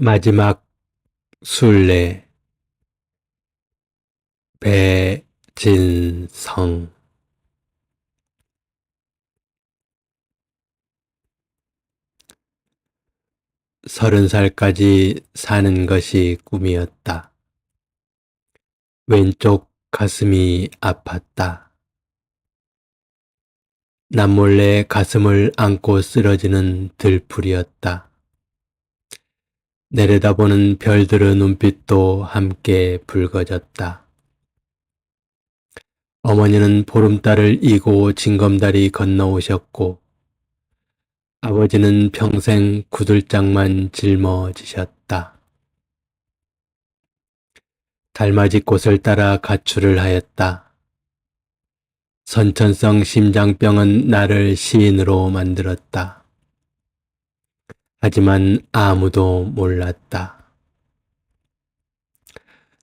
마지막 순례 배진성 30살까지 사는 것이 꿈이었다. 왼쪽 가슴이 아팠다. 남몰래 가슴을 안고 쓰러지는 들풀이었다. 내려다보는 별들의 눈빛도 함께 붉어졌다. 어머니는 보름달을 이고 징검다리 건너오셨고 아버지는 평생 구들장만 짊어지셨다. 달맞이 꽃을 따라 가출을 하였다. 선천성 심장병은 나를 시인으로 만들었다. 하지만 아무도 몰랐다.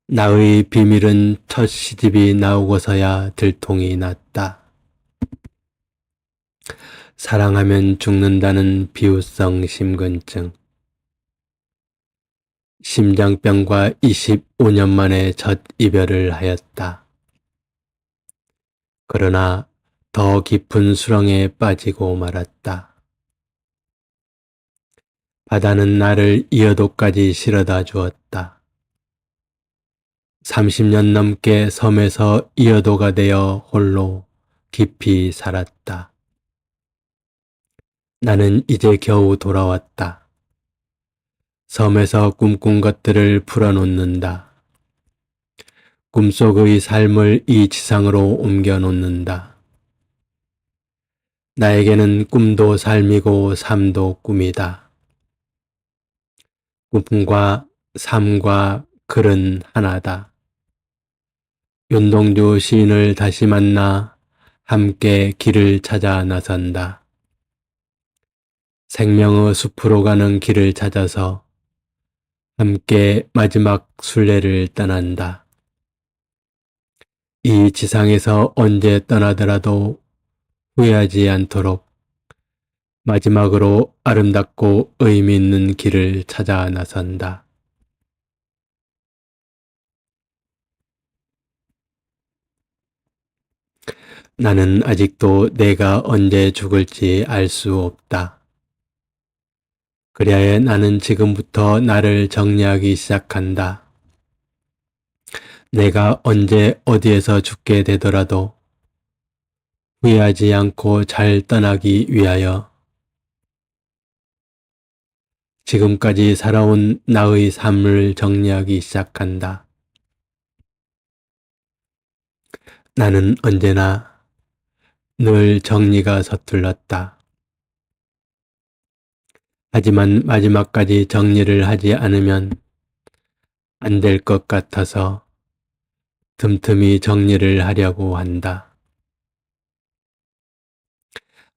나의 비밀은 첫 시집이 나오고서야 들통이 났다. 사랑하면 죽는다는 비유성 심근증. 심장병과 25년 만에 첫 이별을 하였다. 그러나 더 깊은 수렁에 빠지고 말았다. 바다는 나를 이어도까지 실어다 주었다. 30년 넘게 섬에서 이어도가 되어 홀로 깊이 살았다. 나는 이제 겨우 돌아왔다. 섬에서 꿈꾼 것들을 풀어놓는다. 꿈속의 삶을 이 지상으로 옮겨놓는다. 나에게는 꿈도 삶이고 삶도 꿈이다. 꿈과 삶과 글은 하나다. 윤동주 시인을 다시 만나 함께 길을 찾아 나선다. 생명의 숲으로 가는 길을 찾아서 함께 마지막 순례를 떠난다. 이 지상에서 언제 떠나더라도 후회하지 않도록 마지막으로 아름답고 의미 있는 길을 찾아 나선다. 나는 아직도 내가 언제 죽을지 알 수 없다. 그리하여 나는 지금부터 나를 정리하기 시작한다. 내가 언제 어디에서 죽게 되더라도 후회하지 않고 잘 떠나기 위하여 지금까지 살아온 나의 삶을 정리하기 시작한다. 나는 언제나 늘 정리가 서툴렀다. 하지만 마지막까지 정리를 하지 않으면 안 될 것 같아서 틈틈이 정리를 하려고 한다.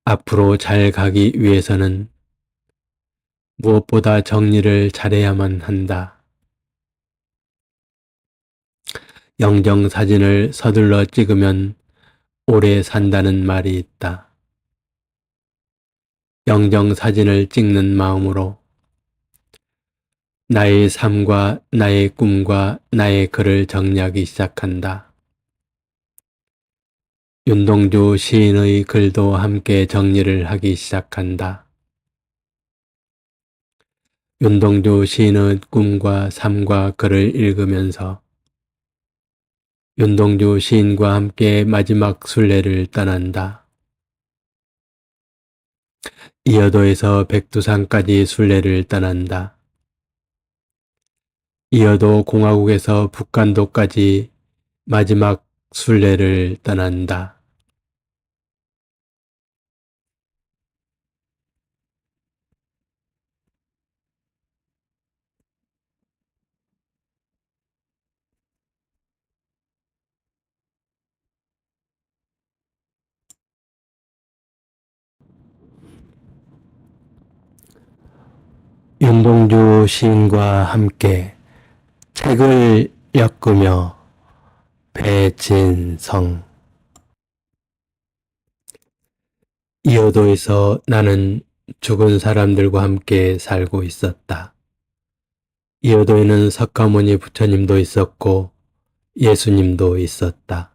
앞으로 잘 가기 위해서는 무엇보다 정리를 잘해야만 한다. 영정사진을 서둘러 찍으면 오래 산다는 말이 있다. 영정사진을 찍는 마음으로 나의 삶과 나의 꿈과 나의 글을 정리하기 시작한다. 윤동주 시인의 글도 함께 정리를 하기 시작한다. 윤동주 시인의 꿈과 삶과 글을 읽으면서 윤동주 시인과 함께 마지막 순례를 떠난다. 이어도에서 백두산까지 순례를 떠난다. 이어도 공화국에서 북간도까지 마지막 순례를 떠난다. 윤동주 시인과 함께 책을 엮으며 배진성. 이어도에서 나는 죽은 사람들과 함께 살고 있었다. 이어도에는 석가모니 부처님도 있었고 예수님도 있었다.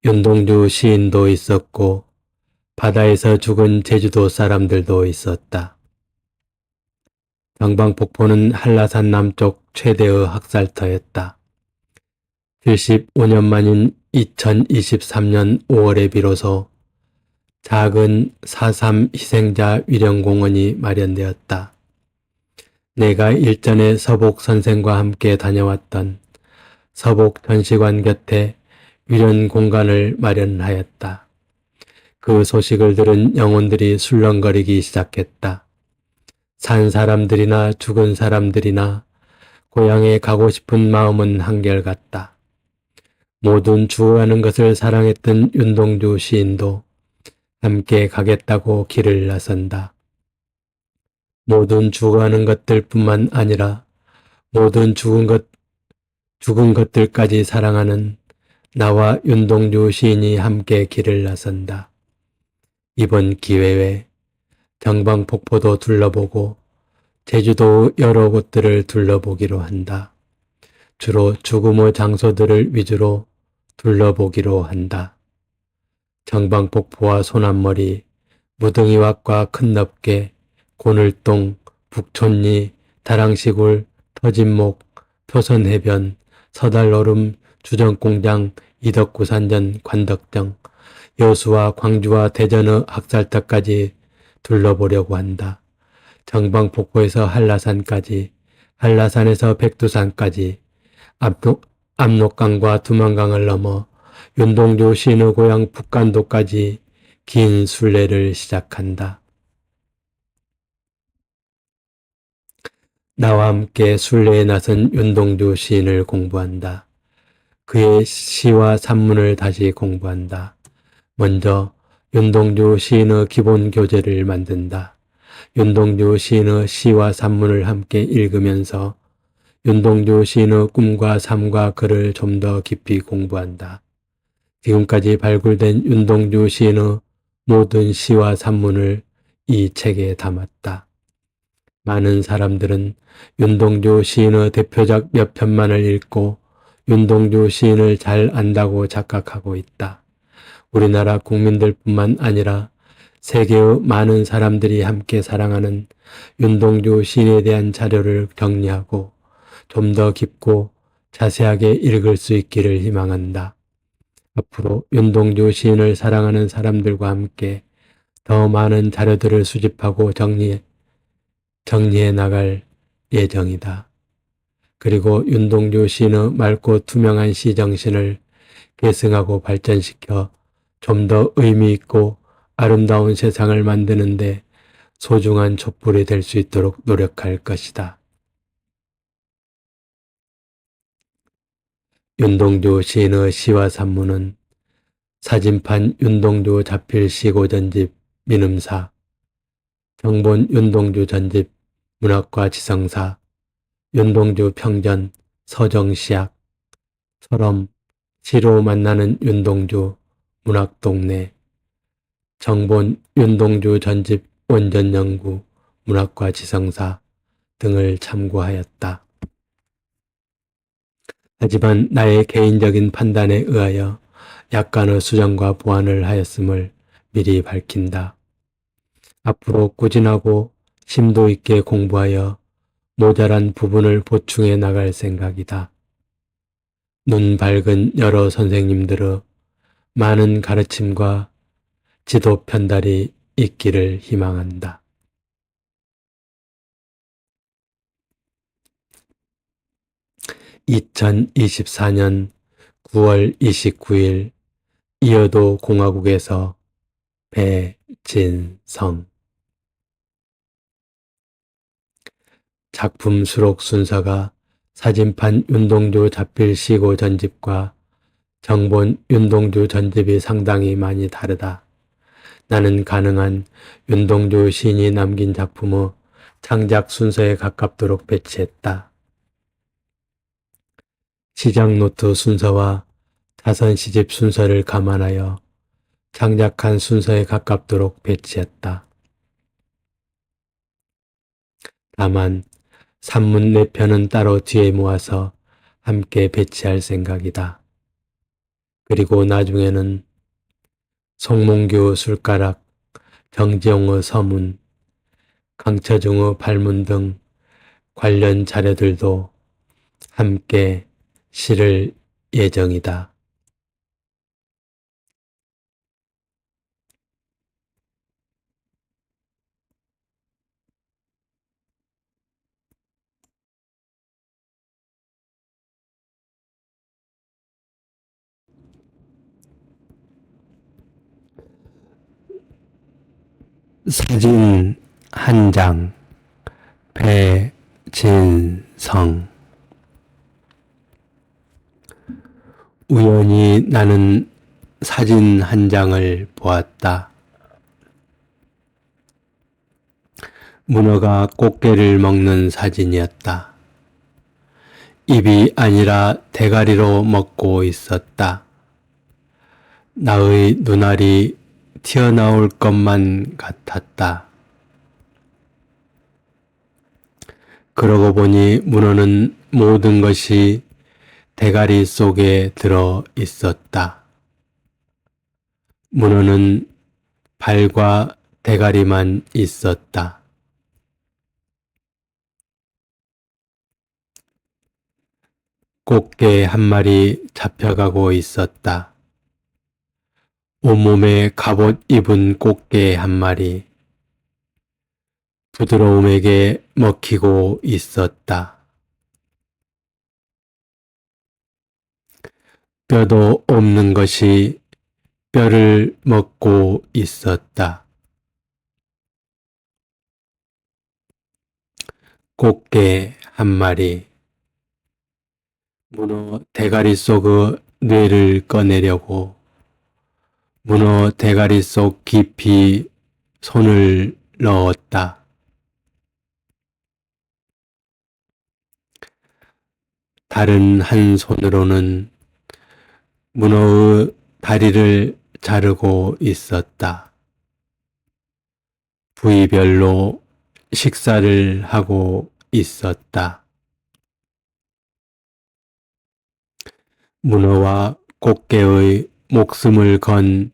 윤동주 시인도 있었고 바다에서 죽은 제주도 사람들도 있었다. 정방폭포는 한라산 남쪽 최대의 학살터였다. 75년 만인 2023년 5월에 비로소 작은 4.3 희생자 위령공원이 마련되었다. 내가 일전에 서복 선생과 함께 다녀왔던 서복 전시관 곁에 위령 공간을 마련하였다. 그 소식을 들은 영혼들이 술렁거리기 시작했다. 산 사람들이나 죽은 사람들이나 고향에 가고 싶은 마음은 한결같다. 모든 죽어가는 것을 사랑했던 윤동주 시인도 함께 가겠다고 길을 나선다. 모든 죽어가는 것들뿐만 아니라 모든 죽은 것들까지 사랑하는 나와 윤동주 시인이 함께 길을 나선다. 이번 기회에 정방폭포도 둘러보고 제주도 여러 곳들을 둘러보기로 한다. 주로 죽음의 장소들을 위주로 둘러보기로 한다. 정방폭포와 소남머리, 무등이왁과 큰넙계, 고늘동, 북촌리, 다랑시굴, 터진목, 표선해변, 서달오름, 주정공장, 이덕구산전, 관덕정, 여수와 광주와 대전의 학살터까지 둘러보려고 한다. 정방폭포에서 한라산까지, 한라산에서 백두산까지, 압록강과 두만강을 넘어 윤동주 시인의 고향 북간도까지 긴 순례를 시작한다. 나와 함께 순례에 나선 윤동주 시인을 공부한다. 그의 시와 산문을 다시 공부한다. 먼저 윤동주 시인의 기본 교재를 만든다. 윤동주 시인의 시와 산문을 함께 읽으면서 윤동주 시인의 꿈과 삶과 글을 좀 더 깊이 공부한다. 지금까지 발굴된 윤동주 시인의 모든 시와 산문을 이 책에 담았다. 많은 사람들은 윤동주 시인의 대표작 몇 편만을 읽고 윤동주 시인을 잘 안다고 착각하고 있다. 우리나라 국민들뿐만 아니라 세계의 많은 사람들이 함께 사랑하는 윤동주 시인에 대한 자료를 정리하고 좀 더 깊고 자세하게 읽을 수 있기를 희망한다. 앞으로 윤동주 시인을 사랑하는 사람들과 함께 더 많은 자료들을 수집하고 정리해 나갈 예정이다. 그리고 윤동주 시인의 맑고 투명한 시 정신을 계승하고 발전시켜 좀 더 의미 있고 아름다운 세상을 만드는데 소중한 촛불이 될 수 있도록 노력할 것이다. 윤동주 시인의 시와 산문은 사진판 윤동주 자필 시고전집 민음사, 정본 윤동주 전집 문학과 지성사, 윤동주 평전 서정시약, 서럼 시로 만나는 윤동주 문학동네, 정본 윤동주 전집 원전연구 문학과 지성사 등을 참고하였다. 하지만 나의 개인적인 판단에 의하여 약간의 수정과 보완을 하였음을 미리 밝힌다. 앞으로 꾸준하고 심도 있게 공부하여 모자란 부분을 보충해 나갈 생각이다. 눈 밝은 여러 선생님들의 많은 가르침과 지도 편달이 있기를 희망한다. (2024년 9월 29일) 이어도 공화국에서 배진성. 작품 수록 순서가 사진판 윤동주 자필 시고 전집과 정본 윤동주 전집이 상당히 많이 다르다. 나는 가능한 윤동주 시인이 남긴 작품의 창작 순서에 가깝도록 배치했다. 시작 노트 순서와 자선 시집 순서를 감안하여 창작한 순서에 가깝도록 배치했다. 다만 산문 4편은 따로 뒤에 모아서 함께 배치할 생각이다. 그리고 나중에는 송몽규 술가락, 정지용의 서문, 강처중의 발문 등 관련 자료들도 함께 실을 예정이다. 사진 한 장, 배진성. 우연히 나는 사진 한 장을 보았다. 문어가 꽃게를 먹는 사진이었다. 입이 아니라 대가리로 먹고 있었다. 나의 눈알이 튀어나올 것만 같았다. 그러고 보니 문어는 모든 것이 대가리 속에 들어 있었다. 문어는 발과 대가리만 있었다. 꽃게 한 마리 잡혀가고 있었다. 온몸에 갑옷 입은 꽃게 한 마리. 부드러움에게 먹히고 있었다. 뼈도 없는 것이 뼈를 먹고 있었다. 꽃게 한 마리. 문어 대가리 속의 뇌를 꺼내려고 문어 대가리 속 깊이 손을 넣었다. 다른 한 손으로는 문어의 다리를 자르고 있었다. 부위별로 식사를 하고 있었다. 문어와 꽃게의 목숨을 건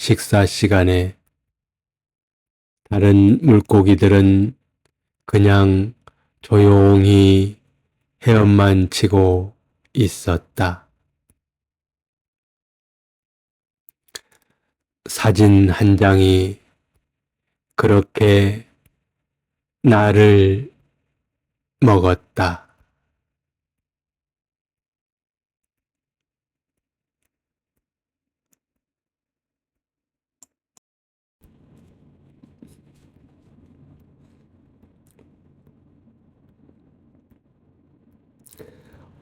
식사 시간에 다른 물고기들은 그냥 조용히 헤엄만 치고 있었다. 사진 한 장이 그렇게 나를 먹었다.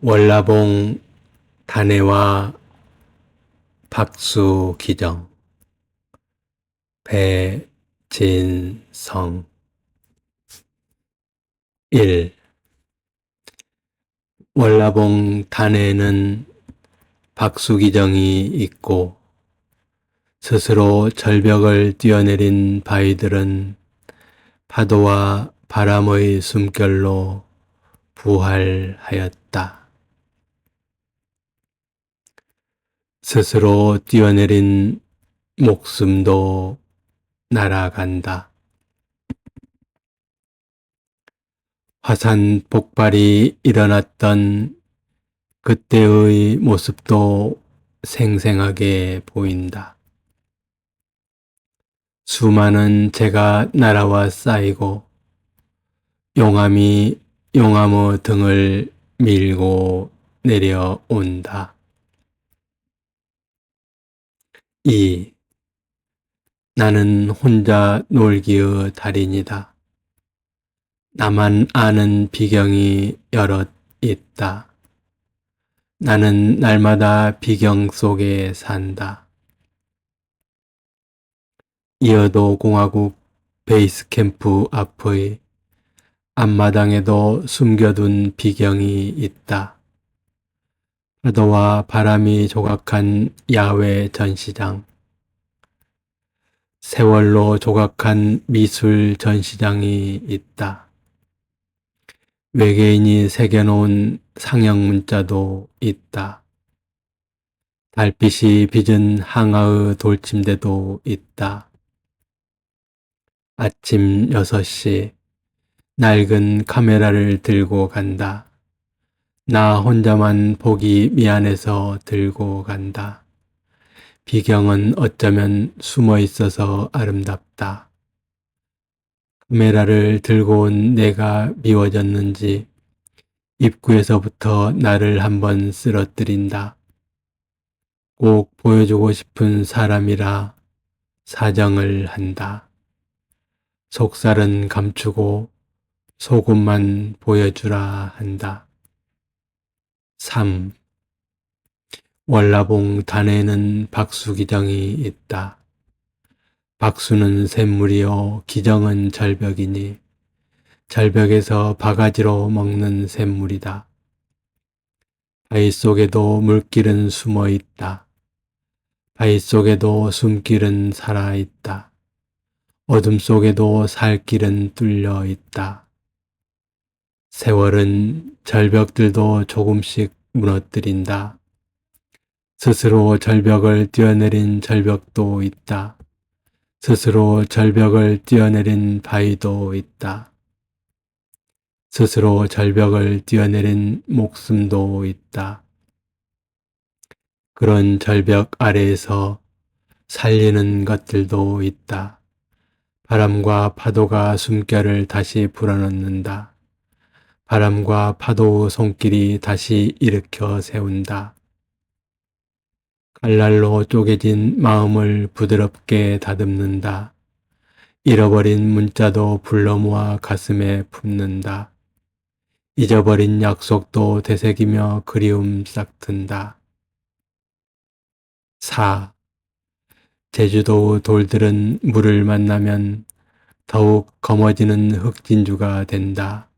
월라봉 단해와 박수기정. 배진성. 1. 월라봉 단해는 박수기정이 있고 스스로 절벽을 뛰어내린 바위들은 파도와 바람의 숨결로 부활하였다. 스스로 뛰어내린 목숨도 날아간다. 화산 폭발이 일어났던 그때의 모습도 생생하게 보인다. 수많은 재가 날아와 쌓이고 용암이 용암의 등을 밀고 내려온다. 2. 나는 혼자 놀기의 달인이다. 나만 아는 비경이 여럿 있다. 나는 날마다 비경 속에 산다. 이어도 공화국 베이스캠프 앞의 앞마당에도 숨겨둔 비경이 있다. 파도와 바람이 조각한 야외 전시장, 세월로 조각한 미술 전시장이 있다. 외계인이 새겨놓은 상형 문자도 있다. 달빛이 빚은 항아의 돌침대도 있다. 아침 6시 낡은 카메라를 들고 간다. 나 혼자만 보기 미안해서 들고 간다. 비경은 어쩌면 숨어 있어서 아름답다. 카메라를 들고 온 내가 미워졌는지 입구에서부터 나를 한번 쓰러뜨린다. 꼭 보여주고 싶은 사람이라 사정을 한다. 속살은 감추고 속옷만 보여주라 한다. 3. 월라봉 단에는 박수기정이 있다. 박수는 샘물이요 기정은 절벽이니 절벽에서 바가지로 먹는 샘물이다. 바위 속에도 물길은 숨어 있다. 바위 속에도 숨길은 살아 있다. 어둠 속에도 살 길은 뚫려 있다. 세월은 절벽들도 조금씩 무너뜨린다. 스스로 절벽을 뛰어내린 절벽도 있다. 스스로 절벽을 뛰어내린 바위도 있다. 스스로 절벽을 뛰어내린 목숨도 있다. 그런 절벽 아래에서 살리는 것들도 있다. 바람과 파도가 숨결을 다시 불어넣는다. 바람과 파도의 손길이 다시 일으켜 세운다. 칼날로 쪼개진 마음을 부드럽게 다듬는다. 잃어버린 문자도 불러 모아 가슴에 품는다. 잊어버린 약속도 되새기며 그리움 싹튼다. 4. 제주도의 돌들은 물을 만나면 더욱 검어지는 흑진주가 된다.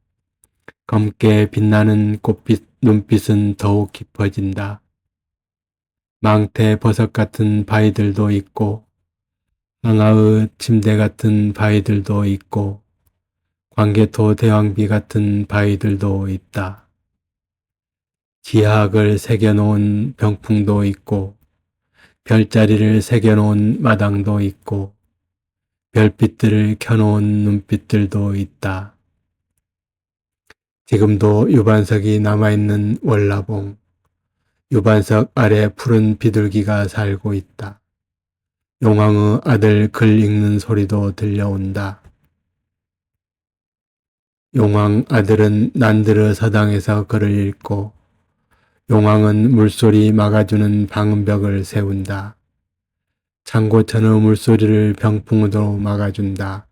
검게 빛나는 꽃빛 눈빛은 더욱 깊어진다. 망태 버섯 같은 바위들도 있고 항아의 침대 같은 바위들도 있고 광개토 대왕비 같은 바위들도 있다. 기하학을 새겨놓은 병풍도 있고 별자리를 새겨놓은 마당도 있고 별빛들을 켜놓은 눈빛들도 있다. 지금도 유반석이 남아있는 월라봉, 유반석 아래 푸른 비둘기가 살고 있다. 용왕의 아들 글 읽는 소리도 들려온다. 용왕 아들은 난들의 서당에서 글을 읽고 용왕은 물소리 막아주는 방음벽을 세운다. 창고천의 물소리를 병풍으로 막아준다.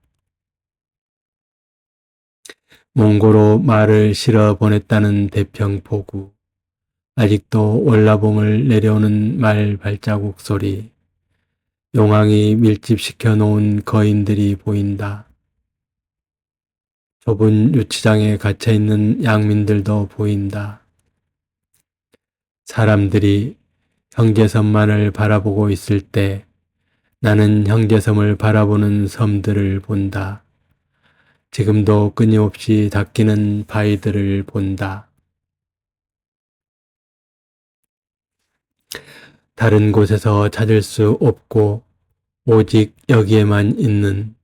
몽고로 말을 실어 보냈다는 대평포구. 아직도 월라봉을 내려오는 말 발자국 소리. 용왕이 밀집시켜 놓은 거인들이 보인다. 좁은 유치장에 갇혀있는 양민들도 보인다. 사람들이 형제섬만을 바라보고 있을 때 나는 형제섬을 바라보는 섬들을 본다. 지금도 끊임없이 닦이는 바위들을 본다. 다른 곳에서 찾을 수 없고 오직 여기에만 있는,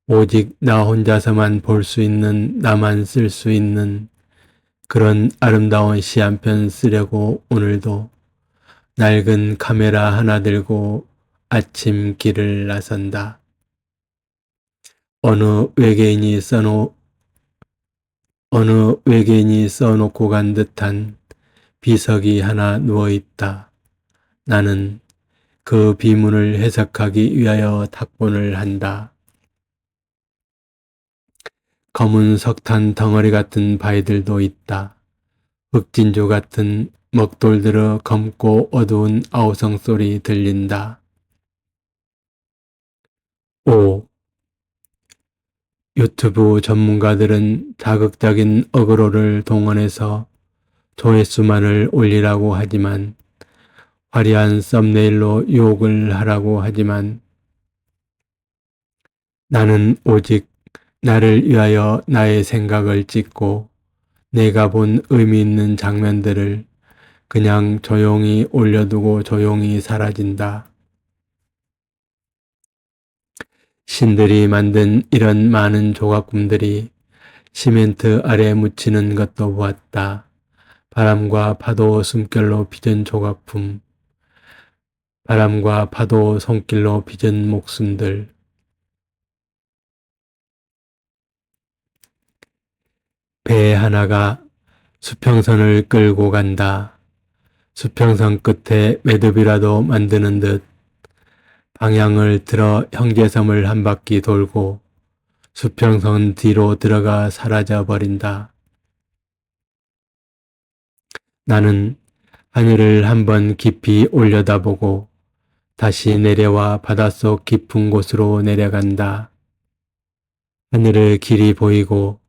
오직 나 혼자서만 볼 수 있는, 나만 쓸 수 있는 그런 아름다운 시 한 편 쓰려고 오늘도 낡은 카메라 하나 들고 아침 길을 나선다. 어느 외계인이 써놓고 간 듯한 비석이 하나 누워있다. 나는 그 비문을 해석하기 위하여 탁본을 한다. 검은 석탄 덩어리 같은 바위들도 있다. 흑진주 같은 먹돌들의 검고 어두운 아우성 소리 들린다. 5. 유튜브 전문가들은 자극적인 어그로를 동원해서 조회수만을 올리라고 하지만, 화려한 썸네일로 유혹을 하라고 하지만, 나는 오직 나를 위하여 나의 생각을 찍고 내가 본 의미 있는 장면들을 그냥 조용히 올려두고 조용히 사라진다. 신들이 만든 이런 많은 조각품들이 시멘트 아래 묻히는 것도 보았다. 바람과 파도 숨결로 빚은 조각품, 바람과 파도 손길로 빚은 목숨들. 배 하나가 수평선을 끌고 간다. 수평선 끝에 매듭이라도 만드는 듯 방향을 틀어 형제섬을 한 바퀴 돌고 수평선 뒤로 들어가 사라져 버린다. 나는 하늘을 한번 깊이 올려다보고 다시 내려와 바닷속 깊은 곳으로 내려간다. 하늘의 길이 보이고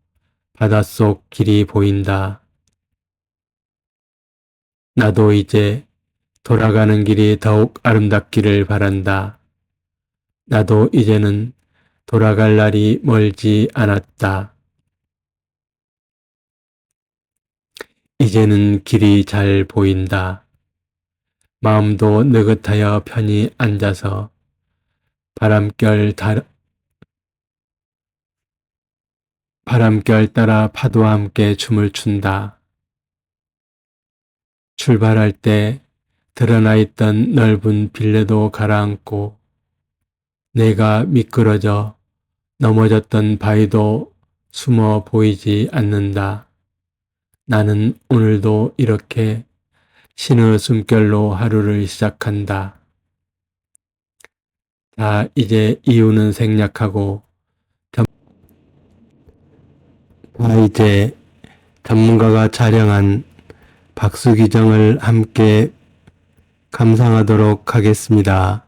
바닷속 길이 보인다. 나도 이제 돌아가는 길이 더욱 아름답기를 바란다. 나도 이제는 돌아갈 날이 멀지 않았다. 이제는 길이 잘 보인다. 마음도 느긋하여 편히 앉아서 바람결 따라 파도와 함께 춤을 춘다. 출발할 때 드러나 있던 넓은 빌레도 가라앉고 내가 미끄러져 넘어졌던 바위도 숨어 보이지 않는다. 나는 오늘도 이렇게 신의 숨결로 하루를 시작한다. 자, 이제 이유는 생략하고 이제 전문가가 촬영한 박수기정을 함께 감상하도록 하겠습니다.